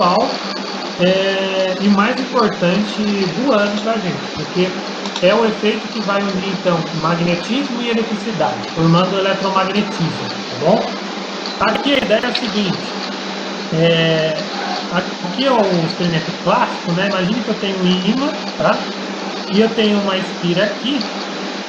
principal e mais importante do ano para a gente, porque é o efeito que vai unir, então, magnetismo e eletricidade, formando o eletromagnetismo, tá bom? Aqui a ideia é a seguinte, aqui é um experimento clássico, né? Imagine que eu tenho um ímã, tá? E eu tenho uma espira aqui,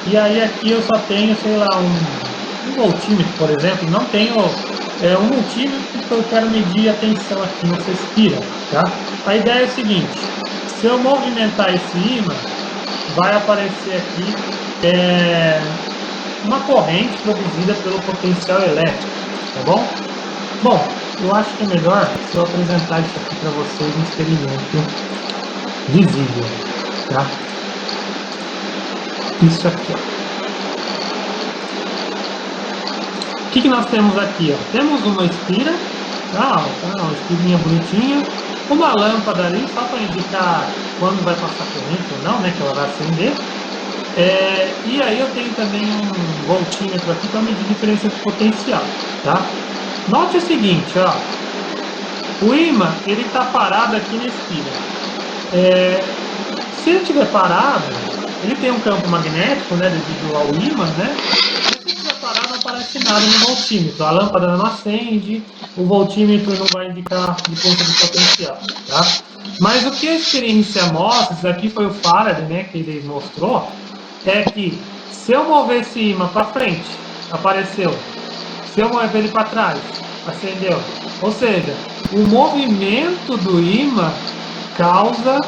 e aí aqui eu só tenho, sei lá, um voltímetro, por exemplo, não tenho um multímetro que eu quero medir a tensão aqui nessa espira, tá? A ideia é a seguinte, se eu movimentar esse ímã, vai aparecer aqui uma corrente produzida pelo potencial elétrico, tá bom? Bom, eu acho que é melhor se eu apresentar isso aqui para vocês no experimento visível, tá? Isso aqui, ó. O que nós temos aqui, ó? Temos uma espira, tá? Uma espirinha bonitinha, uma lâmpada ali, só para indicar quando vai passar corrente ou não, né? Que ela vai acender. E aí eu tenho também um voltímetro aqui para medir diferença de potencial, tá? Note o seguinte, ó. O ímã, ele está parado aqui na espira. Se ele estiver parado, ele tem um campo magnético, né, devido ao ímã, né? Se ele estiver parado, não aparece nada no voltímetro. A lâmpada não acende, o voltímetro não vai indicar diferença de potencial, tá? Mas o que a experiência mostra, isso aqui foi o Faraday, né, que ele mostrou, é que se eu mover esse ímã para frente, apareceu. Se eu mover ele para trás, acendeu. Ou seja, o movimento do ímã causa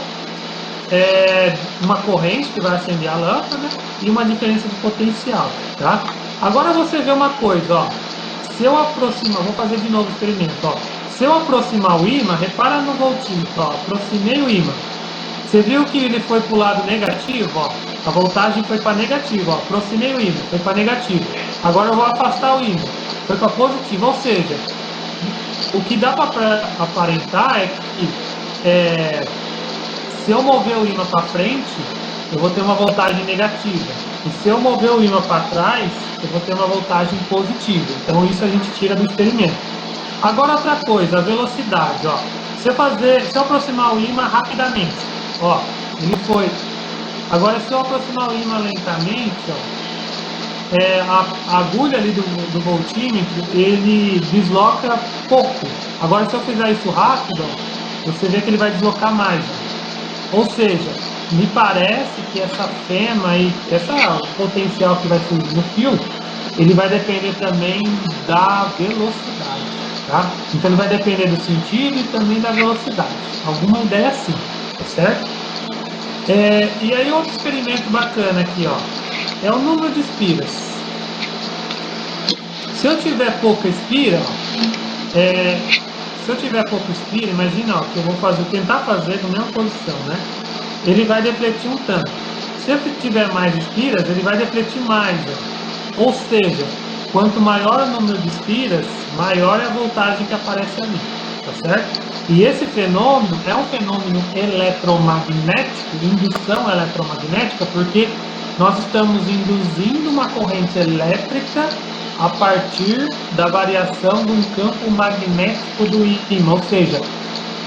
uma corrente que vai acender a lâmpada e uma diferença de potencial, tá? Agora você vê uma coisa, ó. Se eu aproximar, vou fazer de novo o experimento, ó. Se eu aproximar o ímã, repara no voltímetro, ó. Aproximei o ímã. Você viu que ele foi para o lado negativo, ó. A voltagem foi para negativo, ó. Aproximei o ímã, foi para negativo. Agora eu vou afastar o ímã, foi para positivo. Ou seja, o que dá para aparentar é que se eu mover o ímã para frente, eu vou ter uma voltagem negativa. E se eu mover o ímã para trás, eu vou ter uma voltagem positiva. Então isso a gente tira do experimento. Agora outra coisa, a velocidade, ó. Se eu aproximar o ímã rapidamente, ó, ele foi. Agora se eu aproximar o ímã lentamente, ó, a agulha ali do voltímetro, ele desloca pouco. Agora se eu fizer isso rápido, ó, você vê que ele vai deslocar mais. Ou seja, me parece que essa fema e essa potencial que vai surgir no fio, ele vai depender também da velocidade, tá? Então ele vai depender do sentido e também da velocidade. Alguma ideia assim, tá certo? E aí outro experimento bacana aqui, ó, é o número de espiras. Se eu tiver pouca espira, imagina, ó, que eu vou tentar fazer na mesma posição, né? Ele vai defletir um tanto. Se eu tiver mais espiras, ele vai defletir mais. Ó. Ou seja, quanto maior o número de espiras, maior é a voltagem que aparece ali, tá certo? E esse fenômeno é um fenômeno eletromagnético, indução eletromagnética, porque nós estamos induzindo uma corrente elétrica a partir da variação de um campo magnético do ímã, ou seja,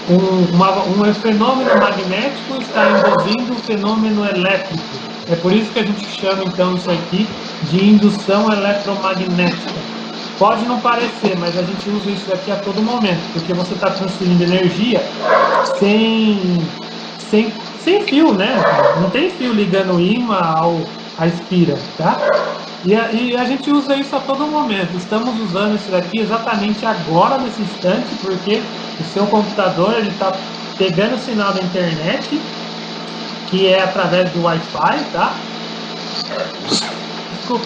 um fenômeno magnético está induzindo um fenômeno elétrico. É por isso que a gente chama então isso aqui de indução eletromagnética. Pode não parecer, mas a gente usa isso aqui a todo momento, porque você está transferindo energia sem fio, né? Não tem fio ligando o ímã à espira, tá? E a gente usa isso a todo momento. Estamos usando isso daqui exatamente agora, nesse instante, porque o seu computador ele está pegando o sinal da internet, que é através do Wi-Fi, tá? Desculpa.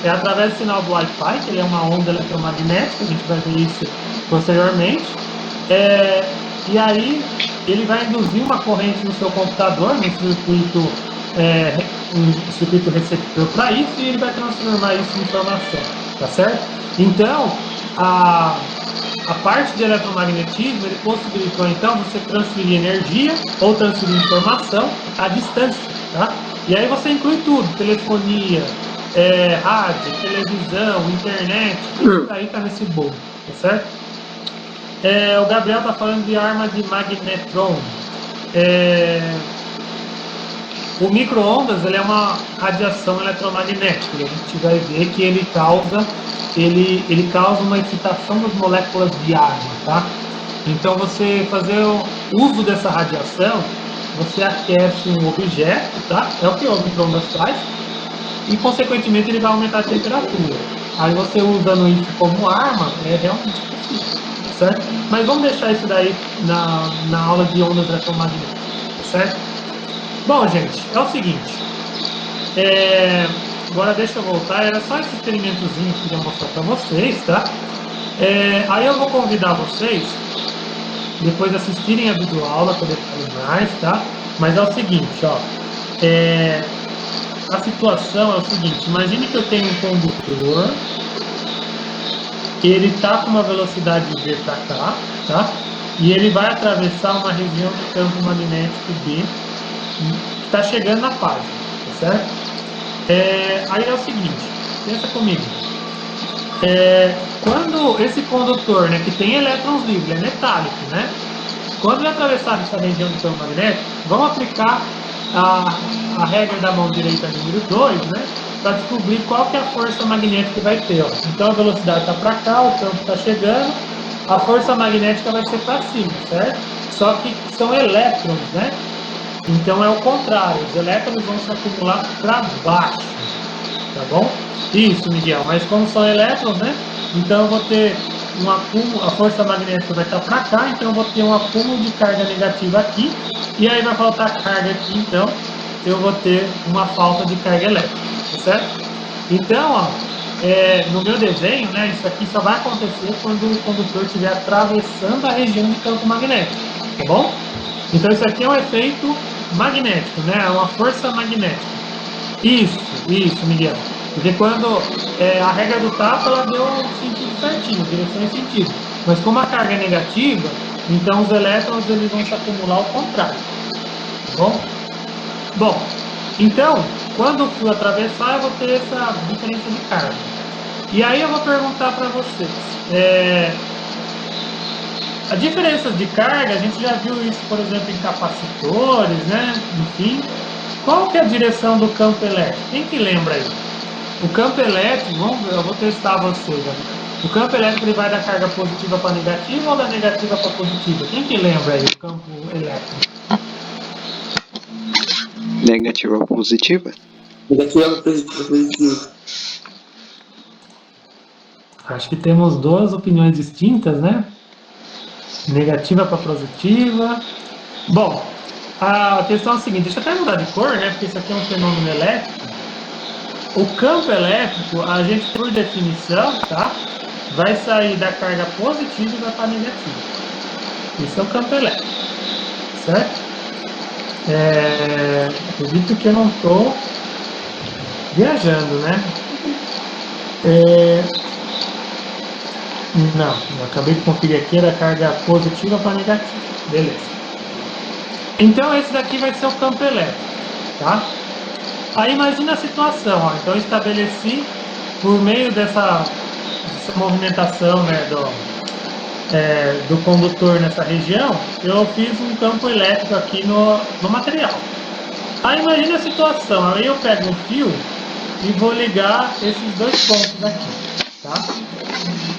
É através do sinal do Wi-Fi, que ele é uma onda eletromagnética, a gente vai ver isso posteriormente. E aí ele vai induzir uma corrente no seu computador, no circuito receptor para isso, e ele vai transformar isso em informação, tá certo? Então, a parte de eletromagnetismo, ele possibilitou então você transferir energia ou transferir informação à distância, tá? E aí você inclui tudo, telefonia, rádio, televisão, internet, tudo aí tá nesse bolo, tá certo? O Gabriel está falando de arma de magnetron. O micro-ondas ele é uma radiação eletromagnética. A gente vai ver que ele causa uma excitação das moléculas de arma, tá? Então, você fazer o uso dessa radiação, você aquece um objeto, tá? É o que o micro-ondas faz, e, consequentemente, ele vai aumentar a temperatura. Aí, você usando isso como arma, é realmente possível, certo? Mas vamos deixar isso daí na aula de ondas eletromagnéticas, certo? Bom, gente, é o seguinte. Agora deixa eu voltar. Era só esse experimentozinho que eu queria mostrar para vocês, tá? Aí eu vou convidar vocês depois de assistirem a videoaula para detalhar mais, tá? Mas é o seguinte, ó. A situação é o seguinte. Imagine que eu tenho um condutor. Ele está com uma velocidade v para cá, tá? E ele vai atravessar uma região de campo magnético B. Está chegando na página, tá certo? Aí é o seguinte, pensa comigo. Quando esse condutor, né, que tem elétrons livres, é metálico, né? Quando ele atravessar essa região de campo magnético, vamos aplicar a regra da mão direita número 2, né? Para descobrir qual que é a força magnética que vai ter. Ó. Então a velocidade está para cá, o campo está chegando, a força magnética vai ser para cima, certo? Só que são elétrons, né? Então é o contrário, os elétrons vão se acumular para baixo, tá bom? Isso, Miguel, mas como são elétrons, né? Então eu vou ter um acúmulo, a força magnética vai estar para cá, então eu vou ter um acúmulo de carga negativa aqui, e aí vai faltar carga aqui, então eu vou ter uma falta de carga elétrica, tá certo? Então, ó, no meu desenho, né, isso aqui só vai acontecer quando o condutor estiver atravessando a região de campo magnético, tá bom? Então isso aqui é um efeito magnético, né? É uma força magnética. Isso, Miguel. Porque quando a regra do tapa, ela deu um sentido certinho, direção e sentido. Mas como a carga é negativa, então os elétrons eles vão se acumular ao contrário. Tá bom? Bom, então, quando eu fui atravessar, eu vou ter essa diferença de carga. E aí eu vou perguntar para vocês. A diferença de carga, a gente já viu isso, por exemplo, em capacitores, né? Enfim. Qual que é a direção do campo elétrico? Quem que lembra aí? O campo elétrico, eu vou testar vocês agora. O campo elétrico ele vai da carga positiva para negativa ou da negativa para positiva? Quem que lembra aí o campo elétrico? Negativa ou positiva? Negativa para positiva. Acho que temos duas opiniões distintas, né? Negativa para positiva. Bom, a questão é a seguinte, deixa eu até mudar de cor, né? Porque isso aqui é um fenômeno elétrico. O campo elétrico, a gente, por definição, tá? Vai sair da carga positiva e vai para negativa. Esse é o campo elétrico, certo? Acredito que eu não estou viajando, né? Não, eu acabei de conferir aqui, da carga positiva para negativa. Beleza. Então, esse daqui vai ser o campo elétrico, tá? Aí, imagina a situação, ó. Então, eu estabeleci, por meio dessa movimentação, né, do condutor nessa região, eu fiz um campo elétrico aqui no material. Aí, imagina a situação, aí eu pego um fio e vou ligar esses dois pontos aqui, tá?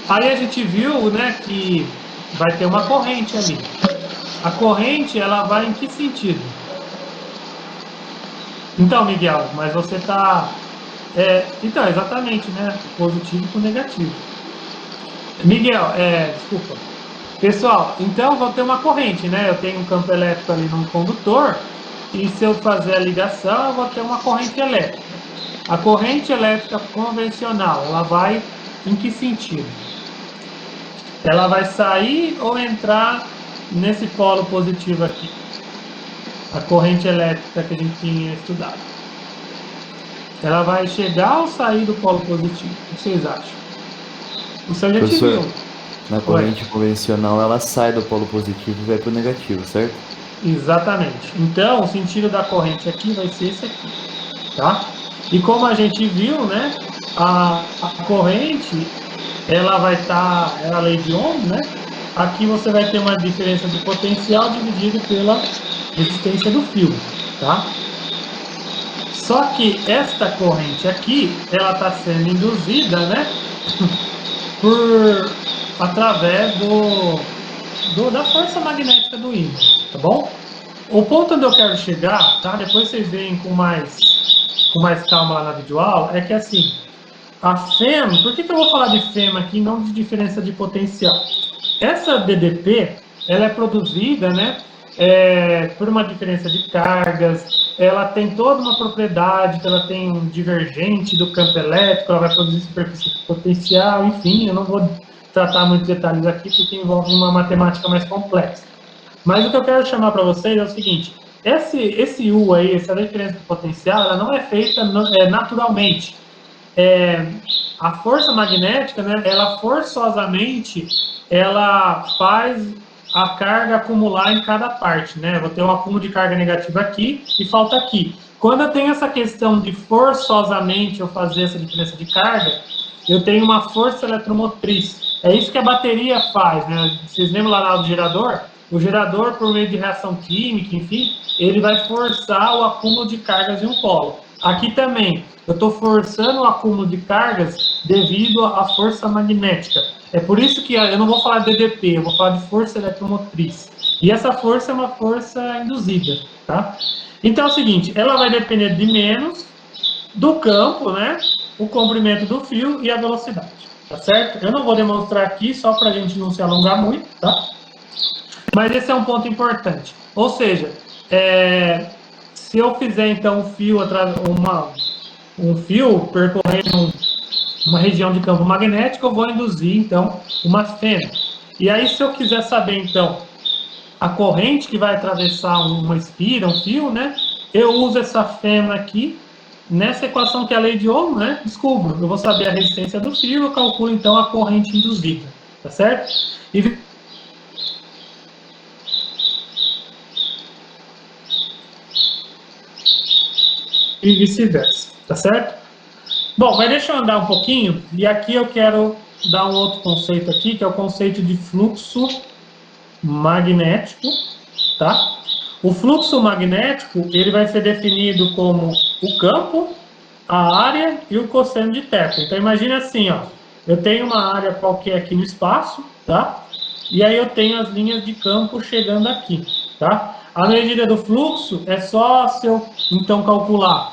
Aí a gente viu, né, que vai ter uma corrente ali. A corrente, ela vai em que sentido? Então, Miguel, mas você está... então, exatamente, né? Positivo com negativo. Miguel, desculpa. Pessoal, então eu vou ter uma corrente, né? Eu tenho um campo elétrico ali no condutor, e se eu fazer a ligação, eu vou ter uma corrente elétrica. A corrente elétrica convencional, ela vai em que sentido? Ela vai sair ou entrar nesse polo positivo aqui? A corrente elétrica que a gente tinha estudado. Ela vai chegar ou sair do polo positivo? O que vocês acham? Isso a gente viu. Na corrente convencional, ela sai do polo positivo e vai para o negativo, certo? Exatamente. Então, o sentido da corrente aqui vai ser esse aqui, tá? E como a gente viu, né? A corrente, ela vai estar... é a lei de Ohm, né? aqui você vai ter uma diferença de potencial dividido pela resistência do fio, tá? Só que esta corrente aqui, ela está sendo induzida, né, através da força magnética do ímã, tá bom? O ponto onde eu quero chegar, tá? Depois vocês veem com mais calma lá na videoaula, é que assim, a FEM, por que eu vou falar de FEM aqui e não de diferença de potencial? Essa DDP, ela é produzida, né, por uma diferença de cargas, ela tem toda uma propriedade, que ela tem um divergente do campo elétrico, ela vai produzir superfície potencial, enfim, eu não vou tratar muitos detalhes aqui, porque envolve uma matemática mais complexa. Mas o que eu quero chamar para vocês é o seguinte, esse U aí, essa diferença de potencial, ela não é feita naturalmente. A força magnética, né, ela forçosamente, ela faz a carga acumular em cada parte, né? Vou ter um acúmulo de carga negativa aqui e falta aqui. Quando eu tenho essa questão de forçosamente eu fazer essa diferença de carga, eu tenho uma força eletromotriz. É isso que a bateria faz, né? Vocês lembram lá na aula do gerador? O gerador, por meio de reação química, enfim, ele vai forçar o acúmulo de cargas em um polo. Aqui também, eu estou forçando o acúmulo de cargas devido à força magnética. É por isso que eu não vou falar de DDP, eu vou falar de força eletromotriz. E essa força é uma força induzida, tá? Então é o seguinte, ela vai depender de menos do campo, né? O comprimento do fio e a velocidade, tá certo? Eu não vou demonstrar aqui, só para a gente não se alongar muito, tá? Mas esse é um ponto importante. Ou seja, se eu fizer então um fio percorrendo uma região de campo magnético, eu vou induzir então uma fêmea. E aí, se eu quiser saber então a corrente que vai atravessar uma espira, um fio, né? Eu uso essa fêmea aqui nessa equação que é a lei de Ohm, né? Descubro. Eu vou saber a resistência do fio, eu calculo então a corrente induzida, tá certo? E vice-versa, tá certo? Bom, mas deixa eu andar um pouquinho, e aqui eu quero dar um outro conceito aqui, que é o conceito de fluxo magnético, tá? O fluxo magnético, ele vai ser definido como o campo, a área e o cosseno de θ. Então imagine assim, ó, eu tenho uma área qualquer aqui no espaço, tá? E aí eu tenho as linhas de campo chegando aqui, tá? A medida do fluxo é só se eu então calcular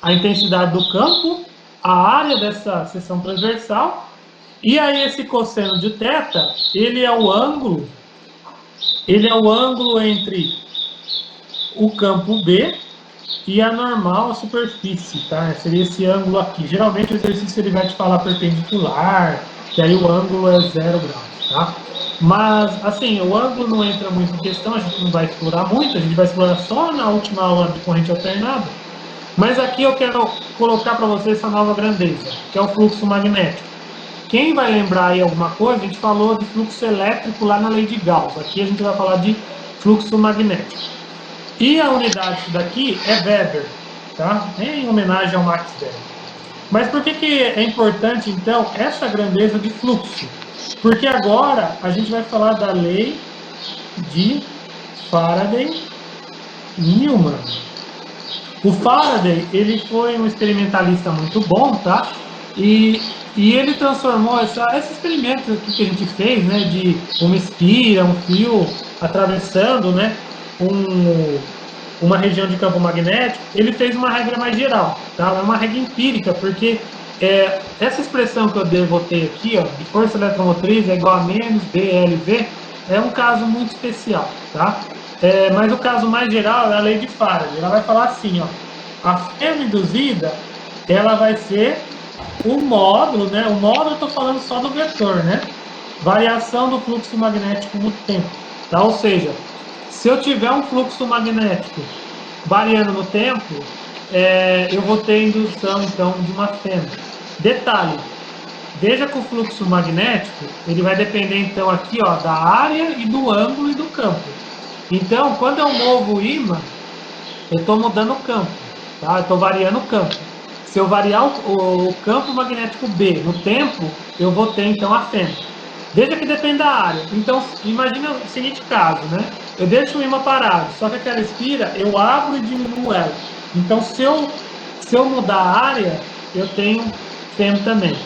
a intensidade do campo, a área dessa seção transversal, e aí esse cosseno de θ, ele é o ângulo entre o campo B e a normal, a superfície, tá? Seria esse ângulo aqui. Geralmente o exercício ele vai te falar perpendicular, que aí o ângulo é 0 graus, tá? Mas, assim, o ângulo não entra muito em questão, a gente não vai explorar muito, a gente vai explorar só na última aula de corrente alternada. Mas aqui eu quero colocar para vocês essa nova grandeza, que é o fluxo magnético. Quem vai lembrar aí alguma coisa, a gente falou de fluxo elétrico lá na lei de Gauss. Aqui a gente vai falar de fluxo magnético. E a unidade disso daqui é Weber, tá? Em homenagem ao Max Weber. Mas por que é importante, então, essa grandeza de fluxo? Porque agora a gente vai falar da lei de Faraday-Newman. O Faraday, ele foi um experimentalista muito bom, tá? E ele transformou esse experimento aqui que a gente fez, né, de uma espira, um fio atravessando, né, uma região de campo magnético, ele fez uma regra mais geral, tá? É uma regra empírica, porque essa expressão que eu devotei aqui, ó, de força eletromotriz é igual a menos BLV, é um caso muito especial, tá? Mas o caso mais geral é a lei de Faraday. Ela vai falar assim, ó, a fêmea induzida, ela vai ser o módulo, né? O módulo eu estou falando só do vetor, né? Variação do fluxo magnético no tempo, tá? Ou seja, se eu tiver um fluxo magnético variando no tempo, eu vou ter indução, então, de uma fêmea. Detalhe, veja que o fluxo magnético, ele vai depender, então, aqui, ó, da área e do ângulo e do campo. Então, quando eu movo o ímã, eu estou mudando o campo, tá? Eu estou variando o campo. Se eu variar o campo magnético B no tempo, eu vou ter, então, a fêmea. Veja que depende da área. Então, imagina o seguinte caso, né? Eu deixo o ímã parado, só que aquela espira, eu abro e diminuo ela. Então, se eu mudar a área, eu tenho FEM também.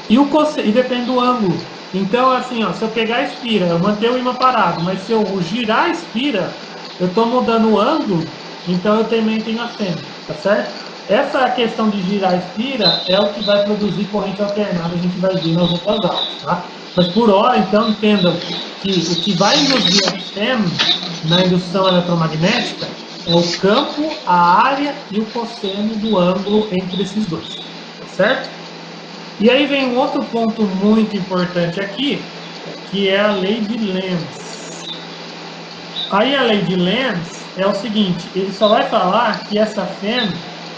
E depende do ângulo. Então, assim, ó, se eu pegar a espira, eu manter o ímã parado, mas se eu girar a espira, eu estou mudando o ângulo, então eu também tenho a FEM, tá certo? Essa questão de girar a espira é o que vai produzir corrente alternada, a gente vai ver nas outras aulas, tá? Mas por hora, então, entendam que o que vai induzir a FEM na indução eletromagnética é o campo, a área e o cosseno do ângulo entre esses dois, tá certo? E aí vem um outro ponto muito importante aqui, que é a lei de Lenz. Aí a lei de Lenz é o seguinte, ele só vai falar que essa FEM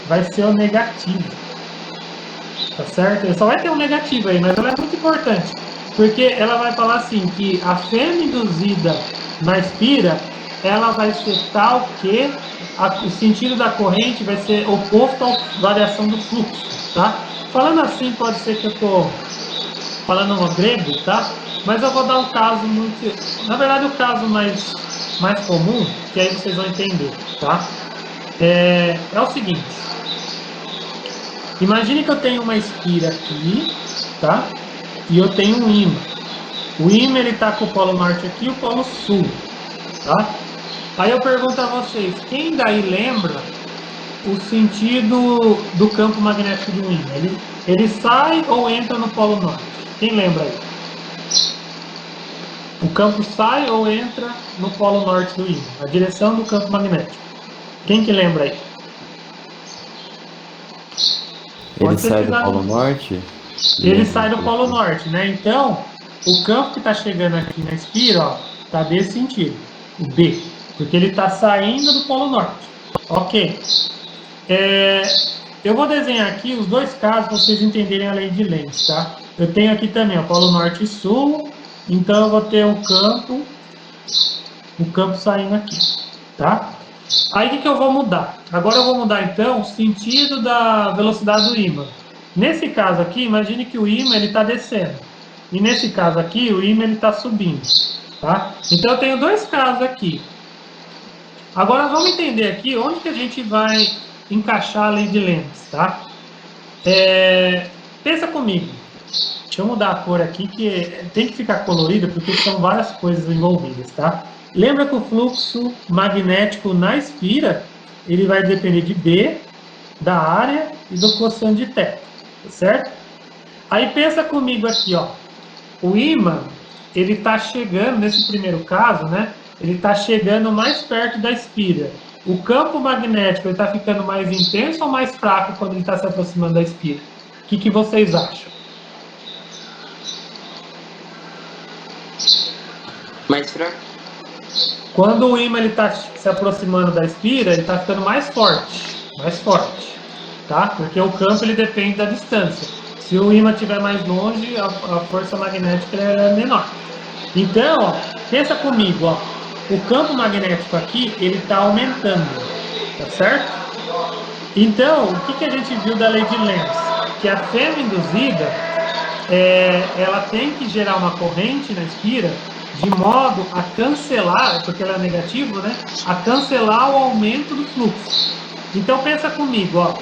vai ser o negativo, tá certo? Ele só vai ter um negativo aí, mas ela é muito importante, porque ela vai falar assim, que a FEM induzida na espira, ela vai ser tal que o sentido da corrente vai ser oposto à variação do fluxo, tá? Falando assim, pode ser que eu estou falando no grego, tá? Mas eu vou dar um caso muito... Na verdade, o caso mais comum, que aí vocês vão entender, tá? É o seguinte. Imagine que eu tenho uma espira aqui, tá? E eu tenho um ímã. O ímã, ele tá com o polo norte aqui e o polo sul, tá? Aí eu pergunto a vocês, quem daí lembra o sentido do campo magnético de um ímã? Ele sai ou entra no polo norte? Quem lembra aí? O campo sai ou entra no polo norte do ímã? A direção do campo magnético. Quem que lembra aí? Ele sai do polo norte? Ele sai do polo norte, né? Então, o campo que está chegando aqui na espira, ó, tá desse sentido, o B, porque ele está saindo do polo norte. Ok. Eu vou desenhar aqui os dois casos para vocês entenderem a lei de Lenz, tá? Eu tenho aqui também o polo norte e sul, então eu vou ter o campo saindo aqui, tá? Aí o que eu vou mudar? Agora eu vou mudar então o sentido da velocidade do ímã. Nesse caso aqui, imagine que o ímã está descendo. E nesse caso aqui, o ímã está subindo, tá? Então eu tenho dois casos aqui. Agora vamos entender aqui onde que a gente vai encaixar a lei de Lenz, tá? Pensa comigo. Deixa eu mudar a cor aqui, que tem que ficar colorida, porque são várias coisas envolvidas, tá? Lembra que o fluxo magnético na espira, ele vai depender de B, da área e do cosseno de θ, certo? Aí pensa comigo aqui, ó. O ímã, ele está chegando, nesse primeiro caso, né? Ele está chegando mais perto da espira. O campo magnético está ficando mais intenso ou mais fraco quando ele está se aproximando da espira? O que vocês acham? Mais fraco? Quando o ímã está se aproximando da espira, ele está ficando mais forte, tá? Porque o campo ele depende da distância. Se o ímã estiver mais longe, a força magnética é menor. Então, ó, pensa comigo, ó, o campo magnético aqui ele está aumentando, tá certo? Então, o que a gente viu da lei de Lenz? Que a FEM induzida, ela tem que gerar uma corrente na espira de modo a cancelar, porque ela é negativo, né? A cancelar o aumento do fluxo. Então pensa comigo, ó,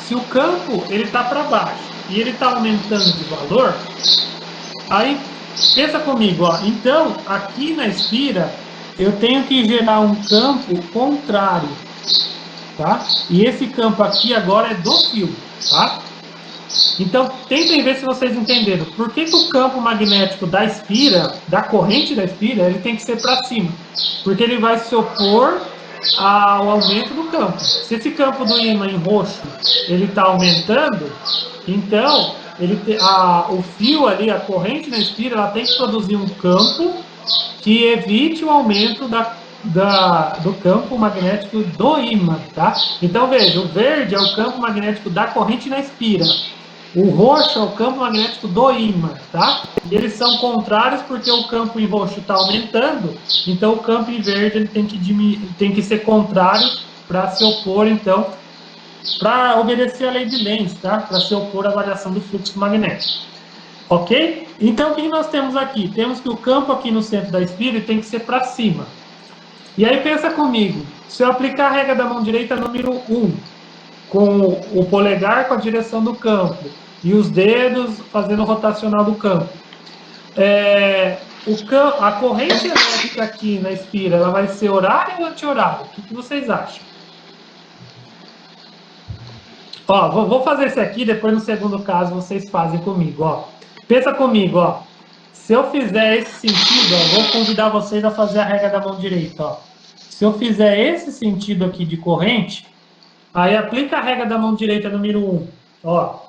se o campo ele está para baixo e ele está aumentando de valor, aí pensa comigo, ó, então aqui na espira eu tenho que gerar um campo contrário, tá? E esse campo aqui agora é do fio, tá? Então, tentem ver se vocês entenderam. Por que o campo magnético da espira, da corrente da espira, ele tem que ser para cima? Porque ele vai se opor ao aumento do campo. Se esse campo do ímã em roxo, ele está aumentando, então, o fio ali, a corrente na espira, ela tem que produzir um campo que evite o aumento do campo magnético do ímã, tá? Então, veja, o verde é o campo magnético da corrente na espira. O roxo é o campo magnético do ímã, tá? E eles são contrários porque o campo em roxo está aumentando, então o campo em verde ele tem que ser contrário para se opor, então, para obedecer a lei de Lenz, tá? Para se opor à variação do fluxo magnético. Ok? Então, o que nós temos aqui? Temos que o campo aqui no centro da espira tem que ser para cima. E aí pensa comigo, se eu aplicar a regra da mão direita número 1, com o polegar com a direção do campo e os dedos fazendo o rotacional do campo, a corrente elétrica aqui na espira, ela vai ser horária ou anti-horária? O que vocês acham? Ó, vou fazer esse aqui, depois no segundo caso vocês fazem comigo, ó. Pensa comigo, ó. Se eu fizer esse sentido, ó, vou convidar vocês a fazer a regra da mão direita, ó. Se eu fizer esse sentido aqui de corrente, aí aplica a regra da mão direita número 1, ó,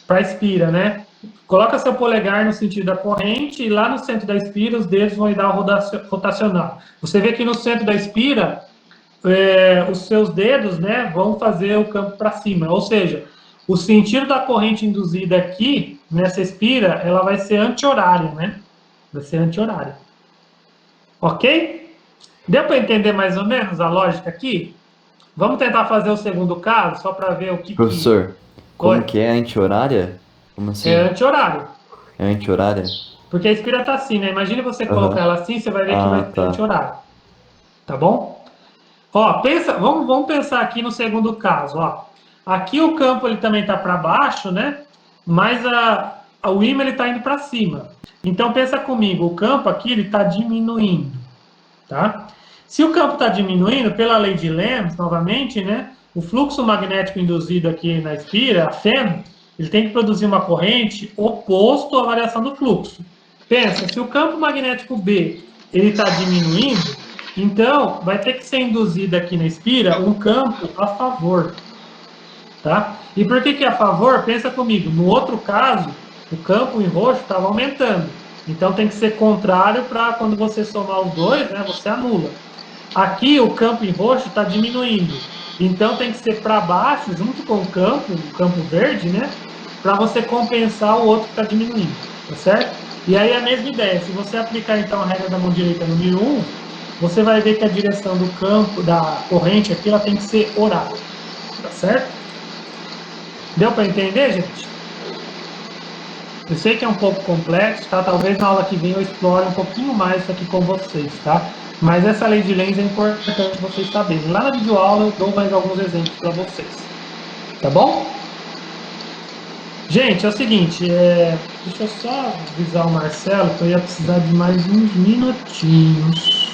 para espira, né? Coloca seu polegar no sentido da corrente e lá no centro da espira os dedos vão dar o rotacional. Você vê que no centro da espira os seus dedos, né, vão fazer o campo para cima, ou seja, o sentido da corrente induzida aqui, nessa espira, ela vai ser anti-horária, né? Vai ser anti-horária. Ok? Deu para entender mais ou menos a lógica aqui? Vamos tentar fazer o segundo caso, só para ver o que... Professor, como Oi? que é anti-horária? Como assim? É anti-horário. É anti-horária? Porque a espira tá assim, né? Imagina você colocar ela assim, você vai ver que vai ter tá. anti-horário. Tá bom? Ó, vamos pensar aqui no segundo caso, ó. Aqui o campo ele também está para baixo, né? Mas o ímã ele está indo para cima. Então pensa comigo, o campo aqui ele está diminuindo, tá? Se o campo está diminuindo, pela lei de Lens, novamente, né? O fluxo magnético induzido aqui na espira, a FEM, ele tem que produzir uma corrente oposto à variação do fluxo. Pensa, se o campo magnético B ele está diminuindo, então vai ter que ser induzido aqui na espira um campo a favor, tá? E por que a favor? Pensa comigo, no outro caso, o campo em roxo estava aumentando. Então tem que ser contrário para quando você somar os dois, né, você anula. Aqui o campo em roxo está diminuindo. Então tem que ser para baixo, junto com o campo verde, né? Para você compensar o outro que está diminuindo, tá certo? E aí a mesma ideia, se você aplicar então a regra da mão direita número 1, você vai ver que a direção do campo, da corrente aqui, ela tem que ser horária, tá certo? Deu para entender, gente? Eu sei que é um pouco complexo, tá? Talvez na aula que vem eu explore um pouquinho mais isso aqui com vocês, tá? Mas essa lei de Lenz é importante vocês saberem. Lá na videoaula eu dou mais alguns exemplos para vocês, tá bom? Gente, é o seguinte, deixa eu só avisar o Marcelo que eu ia precisar de mais uns minutinhos.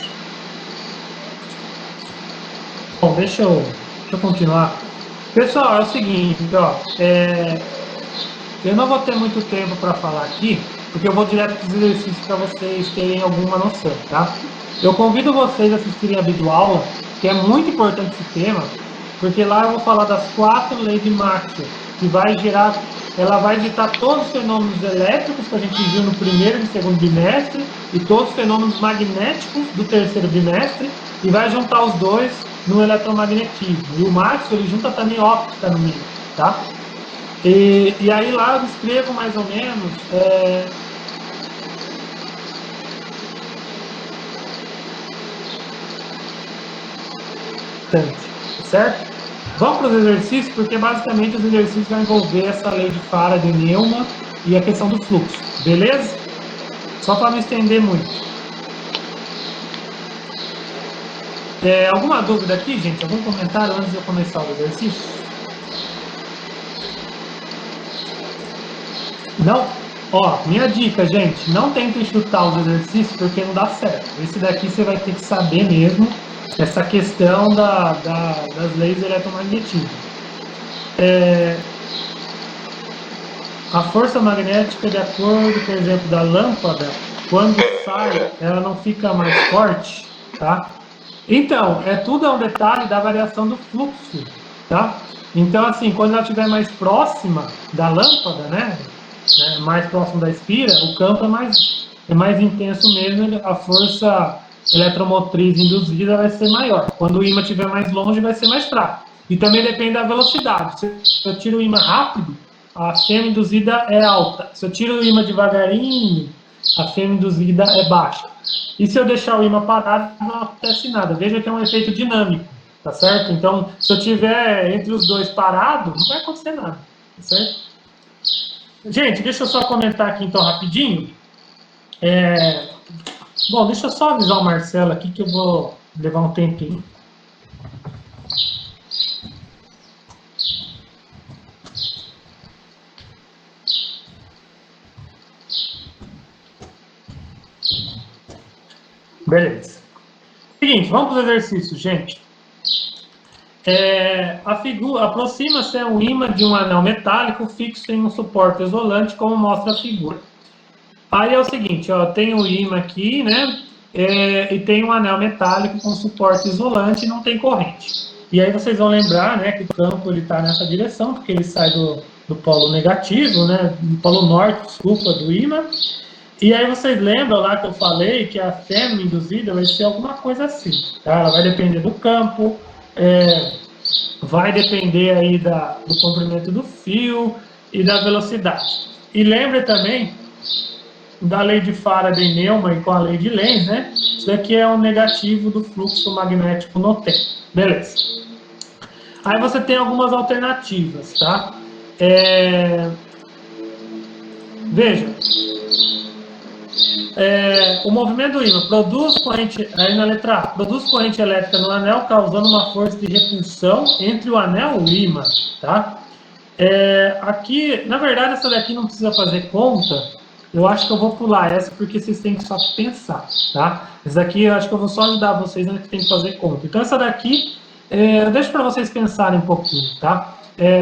Bom, deixa eu continuar. Pessoal, é o seguinte, ó, eu não vou ter muito tempo para falar aqui, porque eu vou direto para os exercícios para vocês terem alguma noção, tá? Eu convido vocês a assistirem a videoaula, que é muito importante esse tema, porque lá eu vou falar das 4 leis de Maxwell, que ela vai ditar todos os fenômenos elétricos que a gente viu no primeiro e no segundo bimestre, e todos os fenômenos magnéticos do terceiro bimestre, e vai juntar os dois no eletromagnetismo. E o Maxwell ele junta também óptica no meio, tá? E aí lá eu escrevo mais ou menos certo? Vamos para os exercícios, porque basicamente os exercícios vão envolver essa lei de Faraday, de Neumann e a questão do fluxo, beleza? Só para não estender muito. Alguma dúvida aqui, gente? Algum comentário antes de eu começar o exercício? Não? Ó, minha dica, gente, não tentem chutar os exercícios porque não dá certo. Esse daqui você vai ter que saber mesmo essa questão das leis do eletromagnetismo. A força magnética, de acordo, por exemplo, da lâmpada, quando sai, ela não fica mais forte, tá? Então, tudo é um detalhe da variação do fluxo, tá? Então, assim, quando ela estiver mais próxima da lâmpada, né, mais próximo da espira, o campo é mais intenso mesmo, a força eletromotriz induzida vai ser maior. Quando o ímã estiver mais longe, vai ser mais fraco. E também depende da velocidade. Se eu tiro o ímã rápido, a fêmea induzida é alta. Se eu tiro o ímã devagarinho, a fêmea induzida é baixa. E se eu deixar o ímã parado, não acontece nada. Veja que é um efeito dinâmico, tá certo? Então, se eu tiver entre os dois parado, não vai acontecer nada, tá certo? Gente, deixa eu só comentar aqui então rapidinho. Bom, deixa eu só avisar o Marcelo aqui que eu vou levar um tempinho. Beleza. Seguinte, vamos para o exercício, gente. A figura aproxima-se um ímã de um anel metálico fixo em um suporte isolante, como mostra a figura. Aí é o seguinte, ó, tem o ímã aqui, né? E tem um anel metálico com suporte isolante e não tem corrente. E aí vocês vão lembrar, né, que o campo ele está nessa direção, porque ele sai do polo negativo, né, do polo norte, desculpa, do ímã. E aí vocês lembram lá que eu falei que a fêmea induzida vai ser alguma coisa assim, tá? Ela vai depender do campo, vai depender aí do comprimento do fio e da velocidade. E lembre também da lei de Faraday Neumann e com a lei de Lenz, né? Isso daqui é um negativo do fluxo magnético no tempo. Beleza. Aí você tem algumas alternativas, tá? Veja. O movimento do ímã produz corrente, aí na letra A, produz corrente elétrica no anel, causando uma força de repulsão entre o anel e o ímã, tá? Aqui, na verdade, essa daqui não precisa fazer conta. Eu acho que eu vou pular essa porque vocês têm que só pensar, tá? Essa daqui eu acho que eu vou só ajudar vocês, né, que tem que fazer conta. Então essa daqui, eu deixo para vocês pensarem um pouquinho, tá?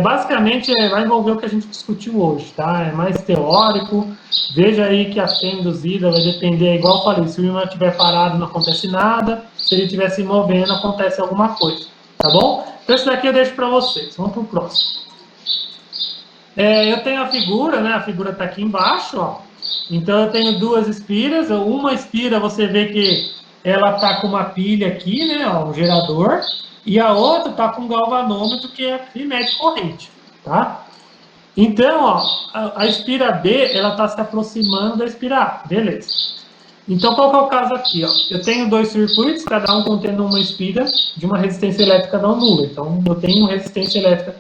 Basicamente vai envolver o que a gente discutiu hoje, tá? É mais teórico. Veja aí que a fêmea induzida vai depender, igual eu falei, se o ímã estiver parado não acontece nada, se ele estiver se movendo acontece alguma coisa, tá bom? Então esse daqui eu deixo para vocês. Vamos para o próximo. Eu tenho a figura, né? A figura está aqui embaixo, ó. Então eu tenho duas espiras. Uma espira você vê que ela está com uma pilha aqui, né? Ó, um gerador. E a outra está com um galvanômetro que mede corrente, tá? Então, ó, a espira B ela está se aproximando da espira A, beleza? Então qual que é o caso aqui, ó? Eu tenho dois circuitos, cada um contendo uma espira de uma resistência elétrica não nula. Então eu tenho resistência elétrica.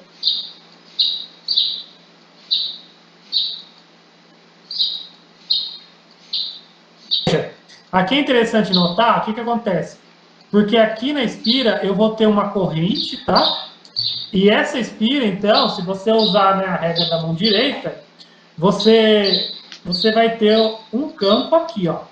Aqui é interessante notar o que acontece. Porque aqui na espira eu vou ter uma corrente, tá? E essa espira, então, se você usar, né, a regra da mão direita, você vai ter um campo aqui, ó.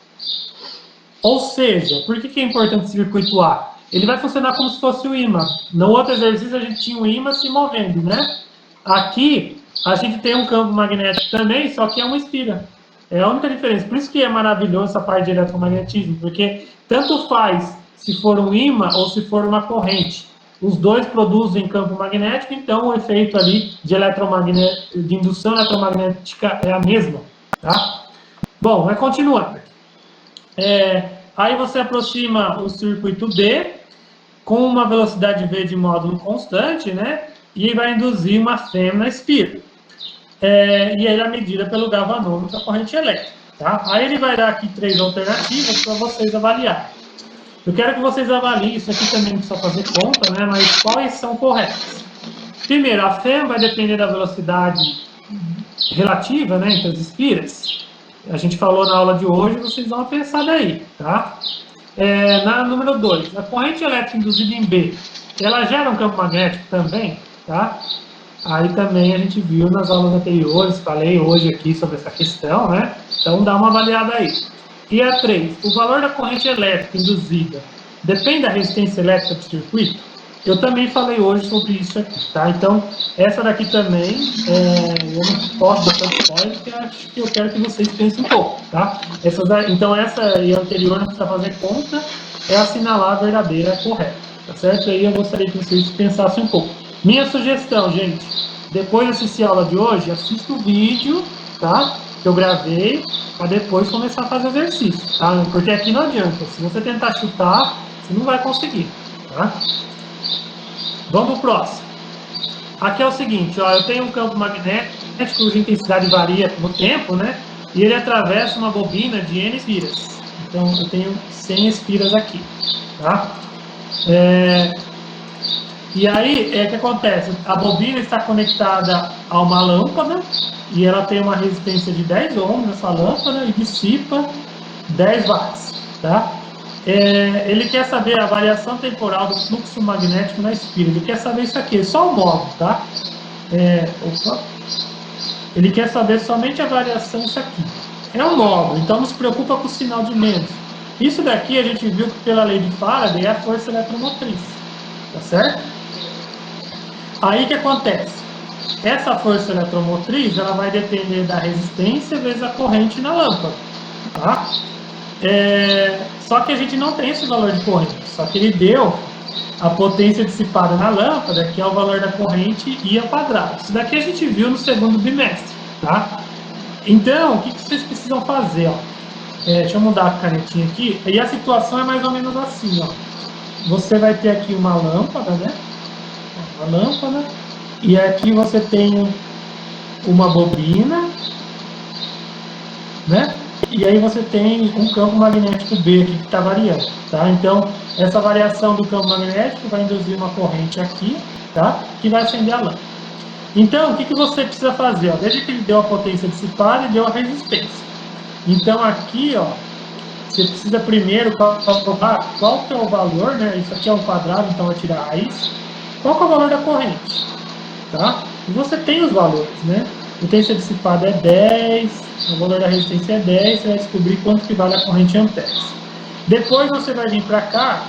Ou seja, por que é importante circuituar? Ele vai funcionar como se fosse o ímã. No outro exercício a gente tinha o ímã se movendo, né? Aqui a gente tem um campo magnético também, só que é uma espira. É a única diferença. Por isso que é maravilhoso essa parte de eletromagnetismo, porque tanto faz se for um ímã ou se for uma corrente. Os dois produzem campo magnético, então o efeito ali de indução eletromagnética é a mesma, tá? Bom, vai continuando. Aí você aproxima o circuito D com uma velocidade V de módulo constante, né? E vai induzir uma fêmea na espira. E ele é medida pelo galvanômetro da corrente elétrica, tá? Aí ele vai dar aqui 3 alternativas para vocês avaliarem. Eu quero que vocês avaliem, isso aqui também precisa fazer conta, né? Mas quais são corretas? Primeiro, a fêmea vai depender da velocidade relativa, né, entre as espiras. A gente falou na aula de hoje, vocês vão pensar daí, tá? Na número 2, a corrente elétrica induzida em B, ela gera um campo magnético também, tá? Aí também a gente viu nas aulas anteriores, falei hoje aqui sobre essa questão, né? Então dá uma avaliada aí. E a 3, o valor da corrente elétrica induzida depende da resistência elétrica do circuito? Eu também falei hoje sobre isso aqui, tá? Então, essa daqui também, eu não posso dar tanto spoiler, porque acho que eu quero que vocês pensem um pouco, tá? Então, essa e a anterior não precisa fazer conta, é assinalar a verdadeira correta, tá certo? Aí eu gostaria que vocês pensassem um pouco. Minha sugestão, gente, depois de assistir a aula de hoje, assista o vídeo, tá? Que eu gravei, para depois começar a fazer exercício, tá? Porque aqui não adianta, se você tentar chutar, você não vai conseguir, tá? Vamos para o próximo. Aqui é o seguinte, ó, eu tenho um campo magnético cuja intensidade varia com o tempo, né? E ele atravessa uma bobina de N espiras. Então, eu tenho 100 espiras aqui, tá? E aí, o que acontece? A bobina está conectada a uma lâmpada e ela tem uma resistência de 10 ohms nessa lâmpada e dissipa 10 watts, tá? Ele quer saber a variação temporal do fluxo magnético na espira. Ele quer saber isso aqui, só o modo, tá? Ele quer saber somente a variação, isso aqui. É um módulo, então não se preocupa com o sinal de menos. Isso daqui a gente viu que pela lei de Faraday é a força eletromotriz, tá certo? Aí o que acontece? Essa força eletromotriz, ela vai depender da resistência vezes a corrente na lâmpada, tá? Só que a gente não tem esse valor de corrente, só que ele deu a potência dissipada na lâmpada, que é o valor da corrente I ao quadrado. Isso daqui a gente viu no segundo bimestre, tá? Então, o que vocês precisam fazer, ó? Deixa eu mudar a canetinha aqui, e a situação é mais ou menos assim, ó. Você vai ter aqui uma lâmpada, né? Uma lâmpada, e aqui você tem uma bobina, né? E aí você tem um campo magnético B aqui que está variando, tá? Então, essa variação do campo magnético vai induzir uma corrente aqui, tá? Que vai acender a lâmpada. Então, o que você precisa fazer? Ó? Veja que ele deu a potência dissipada e deu a resistência. Então, aqui, ó, você precisa primeiro calcular qual que é o valor, né? Isso aqui é um quadrado, então vai tirar a raiz. Qual que é o valor da corrente, tá? E você tem os valores, né? A potência dissipada é 10, o valor da resistência é 10, você vai descobrir quanto que vale a corrente em amperes. Depois você vai vir para cá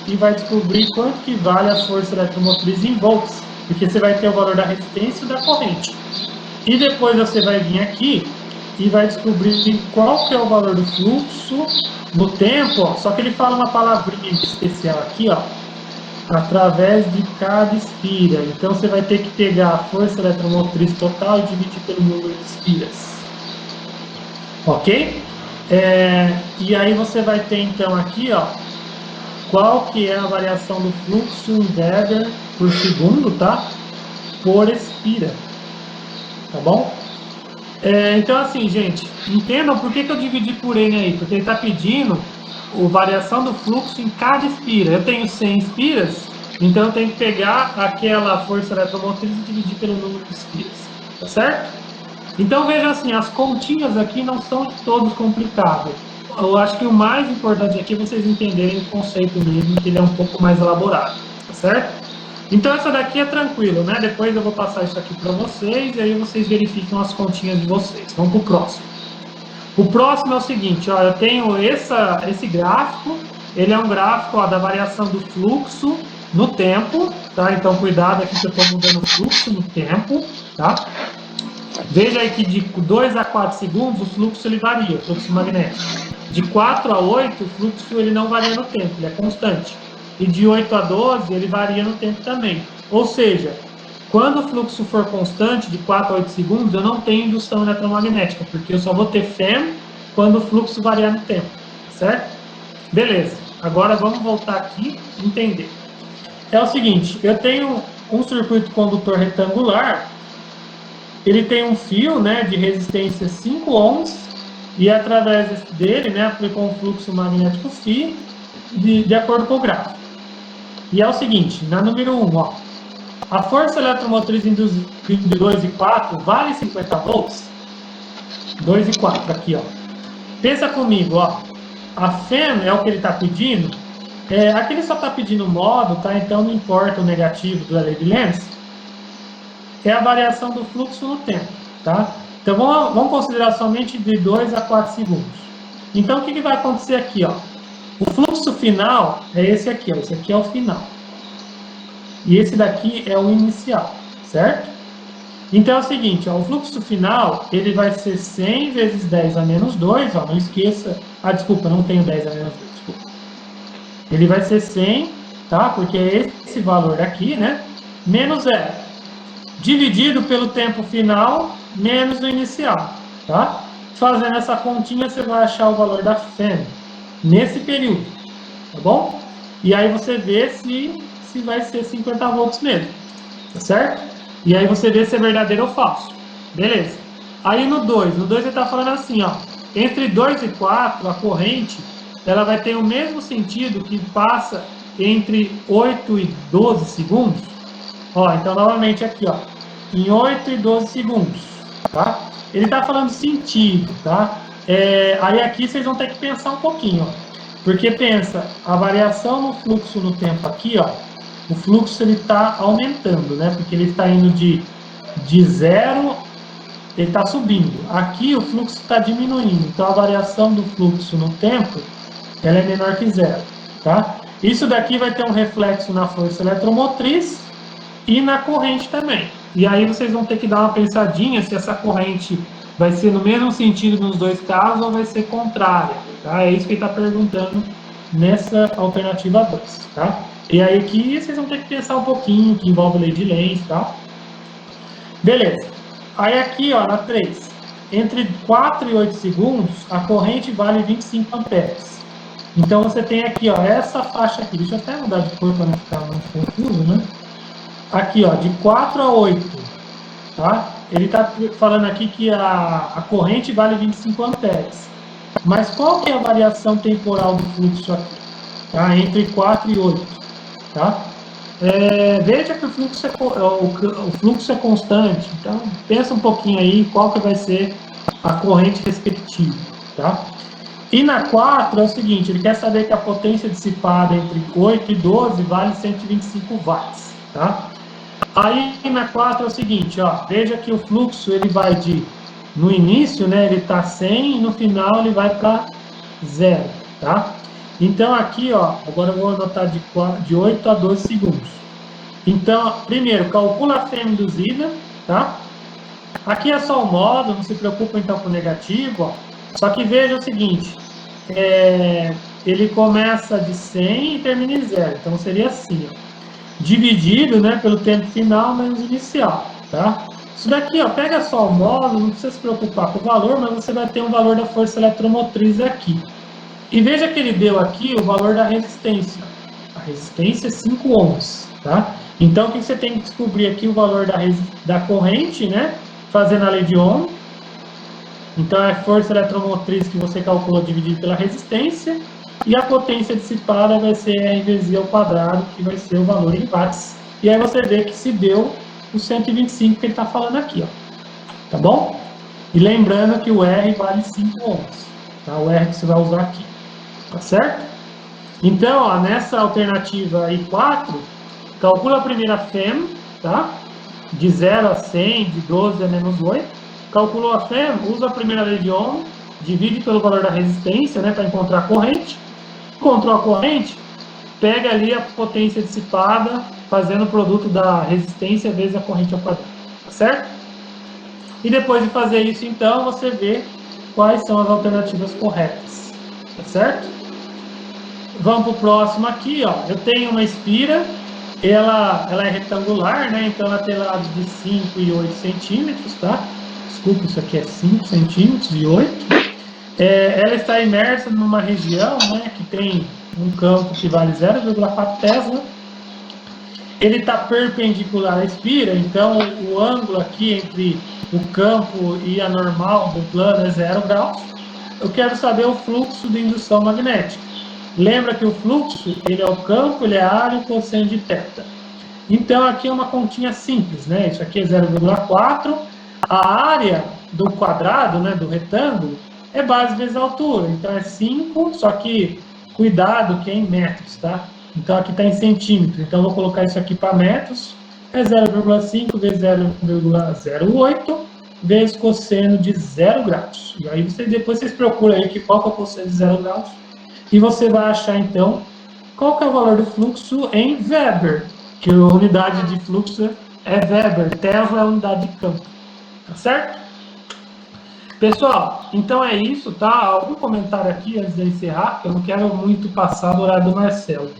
e vai descobrir quanto que vale a força eletromotriz em volts, porque você vai ter o valor da resistência e da corrente. E depois você vai vir aqui e vai descobrir qual que é o valor do fluxo no tempo, ó, só que ele fala uma palavrinha especial aqui, ó, através de cada espira. Então você vai ter que pegar a força eletromotriz total e dividir pelo número de espiras. Ok? E aí você vai ter então aqui, ó, qual que é a variação do fluxo em Weber por segundo, tá? Por espira. Tá bom? Então assim, gente, entendam por que eu dividi por N aí, porque ele está pedindo a variação do fluxo em cada espira. Eu tenho 100 espiras, então eu tenho que pegar aquela força eletromotriz e dividir pelo número de espiras, tá certo? Então veja assim, as continhas aqui não são todos complicados. Eu acho que o mais importante aqui é vocês entenderem o conceito mesmo, que ele é um pouco mais elaborado, tá certo? Então essa daqui é tranquilo, né? Depois eu vou passar isso aqui para vocês e aí vocês verificam as continhas de vocês. Vamos para o próximo. O próximo é o seguinte, ó, eu tenho esse gráfico, ele é um gráfico, ó, da variação do fluxo no tempo, tá? Então cuidado aqui que eu estou mudando o fluxo no tempo, tá? Veja aí que de 2 a 4 segundos o fluxo ele varia, o fluxo magnético. De 4 a 8 o fluxo ele não varia no tempo, ele é constante. E de 8 a 12 ele varia no tempo também. Ou seja, quando o fluxo for constante, de 4 a 8 segundos, eu não tenho indução eletromagnética, porque eu só vou ter FEM quando o fluxo variar no tempo, certo? Beleza, agora vamos voltar aqui e entender. É o seguinte, eu tenho um circuito condutor retangular, ele tem um fio, né, de resistência 5 ohms, e através dele, né, aplicou um fluxo magnético φ de acordo com o gráfico. E é o seguinte, na número 1, ó, a força eletromotriz induzida de 2 e 4 vale 50 volts? 2 e 4 aqui, ó. Pensa comigo, ó. A FEM é o que ele está pedindo. Aqui ele só está pedindo modo, tá? Então não importa o negativo do LED lens. É a variação do fluxo no tempo, tá? Então vamos considerar somente de 2 a 4 segundos. Então o que vai acontecer aqui, ó? O fluxo final é esse aqui, ó. Esse aqui é o final. E esse daqui é o inicial, certo? Então é o seguinte, ó, o fluxo final, ele vai ser 100 vezes 10 a menos 2, ó, não esqueça... Ah, desculpa, não tenho 10 a menos 2, desculpa. Ele vai ser 100, tá? Porque é esse valor aqui, né? Menos 0. Dividido pelo tempo final, menos o inicial, tá? Fazendo essa continha, você vai achar o valor da FEM nesse período, tá bom? E aí você vê se vai ser 50 volts mesmo, tá certo? E aí você vê se é verdadeiro ou falso. Beleza. Aí no 2 ele está falando assim, ó, entre 2 e 4, a corrente, ela vai ter o mesmo sentido que passa entre 8 e 12 segundos. Ó, então novamente aqui, ó, em 8 e 12 segundos, tá? Ele está falando sentido, tá? Aí aqui vocês vão ter que pensar um pouquinho, ó. Porque pensa, a variação no fluxo no tempo aqui, ó, o fluxo ele está aumentando, né? Porque ele está indo de zero, ele está subindo. Aqui o fluxo está diminuindo, então a variação do fluxo no tempo ela é menor que zero, tá? Isso daqui vai ter um reflexo na força eletromotriz e na corrente também. E aí vocês vão ter que dar uma pensadinha se essa corrente vai ser no mesmo sentido nos dois casos ou vai ser contrária, tá? É isso que ele está perguntando nessa alternativa 2, tá? E aí aqui vocês vão ter que pensar um pouquinho, que envolve lei de Lenz e tal. Beleza. Aí aqui, ó, na 3, entre 4 e 8 segundos, a corrente vale 25 amperes. Então você tem aqui, ó, essa faixa aqui. Deixa eu até mudar de cor para não ficar muito confuso, né? Aqui, ó, de 4 a 8, tá? Ele está falando aqui que a corrente vale 25 amperes. Mas qual que é a variação temporal do fluxo aqui? Tá? Entre 4 e 8, tá? Veja que o fluxo é constante, então pensa um pouquinho aí qual que vai ser a corrente respectiva, tá? E na 4 é o seguinte, ele quer saber que a potência dissipada entre 8 e 12 vale 125 watts, tá? Aí na 4 é o seguinte, ó, veja que o fluxo ele vai no início, né, ele está 100 e no final ele vai para 0, tá? Então aqui, ó, agora eu vou anotar de 8 a 12 segundos. Então, primeiro, calcula a fêmea induzida, tá? Aqui é só o modo, não se preocupa então com o negativo, ó. Só que veja o seguinte, ele começa de 100 e termina em 0, então seria assim, ó, dividido, né, pelo tempo final menos inicial, tá? Isso daqui, ó, pega só o módulo, não precisa se preocupar com o valor, mas você vai ter um valor da força eletromotriz aqui. E veja que ele deu aqui o valor da resistência. A resistência é 5 ohms, tá? Então, o que você tem que descobrir aqui? O valor da corrente, né? Fazendo a lei de Ohm. Então, é a força eletromotriz que você calculou dividido pela resistência. E a potência dissipada vai ser R vezes I ao quadrado, que vai ser o valor em watts. E aí você vê que se deu o 125 que ele está falando aqui, ó. Tá bom? E lembrando que o R vale 5 ohms. Tá? O R que você vai usar aqui. Tá certo? Então, ó, nessa alternativa aí 4, calcula a primeira FEM, tá? De 0 a 100, de 12 a menos 8. Calculou a FEM, usa a primeira lei de Ohm, divide pelo valor da resistência, né, para encontrar a corrente. Encontrou a corrente, pega ali a potência dissipada, fazendo o produto da resistência vezes a corrente ao quadrado, tá certo? E depois de fazer isso, então, você vê quais são as alternativas corretas, tá certo? Vamos para o próximo aqui, ó. Eu tenho uma espira, ela é retangular, né? Então ela tem lados de 5 e 8 centímetros, tá? Desculpa, isso aqui é 5 centímetros e 8. Ela está imersa numa região, né, que tem um campo que vale 0,4 Tesla. Ele está perpendicular à espira, então o ângulo aqui entre o campo e a normal do plano é 0 graus. Eu quero saber o fluxo de indução magnética. Lembra que o fluxo, ele é o campo, ele é a área e o cosseno de θ. Então, aqui é uma continha simples, né? Isso aqui é 0,4. A área do quadrado, né, do retângulo, é base vezes a altura. Então, é 5, só que cuidado que é em metros, tá? Então, aqui está em centímetros. Então, eu vou colocar isso aqui para metros. É 0,5 vezes 0,08 vezes cosseno de 0 graus. E aí, depois vocês procuram aí qual que é o cosseno de 0 graus. E você vai achar, então, qual que é o valor do fluxo em Weber, que a unidade de fluxo é Weber, Tesla é a unidade de campo, tá certo? Pessoal, então é isso, tá? Algum comentário aqui antes de encerrar? Eu não quero muito passar do horário do Marcelo.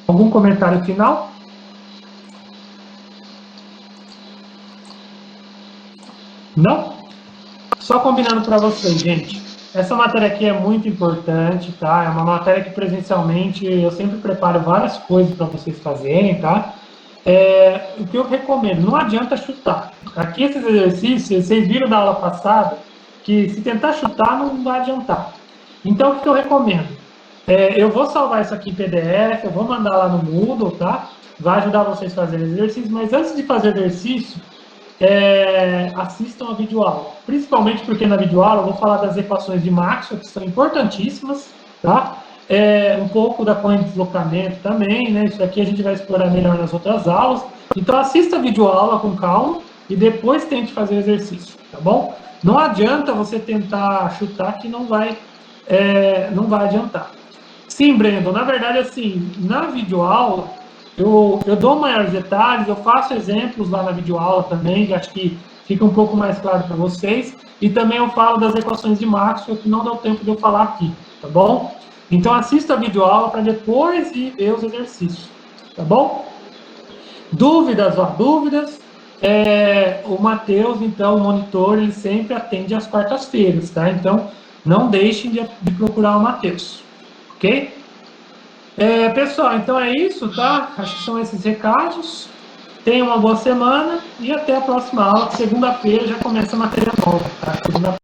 Algum comentário final? Não? Só combinando para vocês, gente. Essa matéria aqui é muito importante, tá? É uma matéria que presencialmente eu sempre preparo várias coisas para vocês fazerem, tá? O que eu recomendo, não adianta chutar. Aqui esses exercícios, vocês viram da aula passada, que se tentar chutar não vai adiantar. Então, o que eu recomendo? Eu vou salvar isso aqui em PDF, eu vou mandar lá no Moodle, tá? Vai ajudar vocês a fazerem exercício, mas antes de fazer exercício, assistam a videoaula. Principalmente porque na videoaula eu vou falar das equações de Maxwell, que são importantíssimas, tá? Um pouco da corrente de deslocamento também, né? Isso aqui a gente vai explorar melhor nas outras aulas. Então assista a videoaula com calma e depois tente fazer o exercício, tá bom? Não adianta você tentar chutar que não vai adiantar. Sim, Brandon, na verdade, assim, na videoaula, eu dou maiores detalhes, eu faço exemplos lá na videoaula também, que acho que fica um pouco mais claro para vocês, e também eu falo das equações de Maxwell, que não deu tempo de eu falar aqui, tá bom? Então assista a videoaula para depois ir ver os exercícios, tá bom? Dúvidas, dúvidas. O Matheus, então, o monitor, ele sempre atende às quartas-feiras, tá? Então, não deixem de procurar o Matheus, ok? Pessoal, então é isso, tá? Acho que são esses recados. Tenham uma boa semana e até a próxima aula. Segunda-feira já começa a matéria nova, tá?